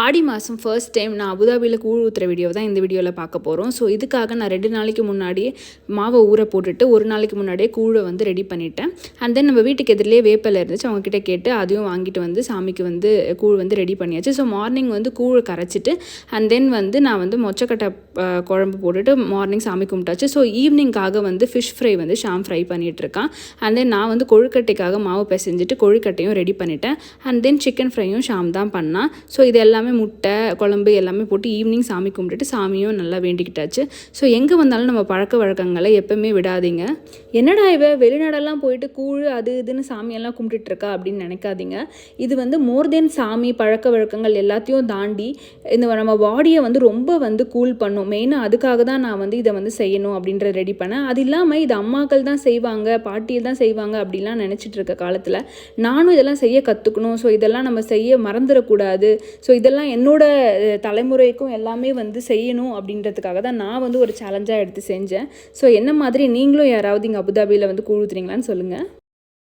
ஆடி மாதம் first time நான் அபுதாபியில் கூழ் ஊற்றுற வீடியோ தான் இந்த வீடியோவில் பார்க்க போகிறோம். ஸோ இதுக்காக நான் 2 நாளைக்கு முன்னாடியே மாவை ஊற போட்டுட்டு 1 நாளைக்கு முன்னாடியே கூழை வந்து ரெடி பண்ணிட்டேன். அண்ட் தென் நம்ம வீட்டுக்கு எதிரிலே வேப்பிலை இருந்துச்சு, அவங்கக்கிட்ட கேட்டு அதையும் வாங்கிட்டு வந்து சாமிக்கு வந்து கூழ் வந்து ரெடி பண்ணியாச்சு. ஸோ மார்னிங் வந்து கூழை கரைச்சிட்டு அண்ட் தென் வந்து நான் வந்து மொச்சக்கட்டை குழம்பு போட்டுட்டு மார்னிங் சாமி கும்பிட்டாச்சு. ஸோ ஈவினிங்காக வந்து ஃபிஷ் ஃப்ரை வந்து ஷாம் ஃப்ரை பண்ணிகிட்ருக்கான். அண்ட் தென் நான் வந்து கொழுக்கட்டைக்காக மாவு பிசைஞ்சிட்டு கொழுக்கட்டையும் ரெடி பண்ணிட்டேன். அண்ட் தென் சிக்கன் ஃப்ரையும் ஷாம் தான் பண்ணான். ஸோ இது எல்லாமே முட்டை குழம்பு எல்லாமே போட்டு ஈவினிங் சாமி கும்பிட்டுட்டு சாமியும் நல்லா வேண்டிக்கிட்டாச்சு. ஸோ எங்கே வந்தாலும் நம்ம பழக்க வழக்கங்களை எப்பவுமே விடாதீங்க. என்னடா இவ வெளிநாடெல்லாம் போயிட்டு கூழ் அது இதுன்னு சாமியெல்லாம் கும்பிட்டுருக்கா அப்படின்னு நினைக்காதீங்க. இது வந்து மோர் தென் சாமி பழக்க வழக்கங்கள் எல்லாத்தையும் தாண்டி இந்த நம்ம பாடியை வந்து ரொம்ப வந்து கூல் பண்ணும். மெயினாக அதுக்காக தான் நான் வந்து இதை வந்து செய்யணும் அப்படின்றத ரெடி பண்ணேன். அது இல்லாமல் இது அம்மாக்கள் தான் செய்வாங்க, பாட்டியில் தான் செய்வாங்க அப்படிலாம் நினச்சிட்டு இருக்க காலத்தில் நானும் இதெல்லாம் செய்ய கற்றுக்கணும். ஸோ இதெல்லாம் நம்ம செய்ய மறந்துடக்கூடாது. ஸோ இதெல்லாம் என்னோட தலைமுறைக்கும் எல்லாமே வந்து செய்யணும் அப்படின்றதுக்காக தான் நான் வந்து ஒரு சேலஞ்சாக எடுத்து செஞ்சேன். ஸோ என்ன மாதிரி நீங்களும் யாராவது இங்கே அபுதாபியில் வந்து கூழ் ஊற்றுறீங்களான்னு சொல்லுங்கள்.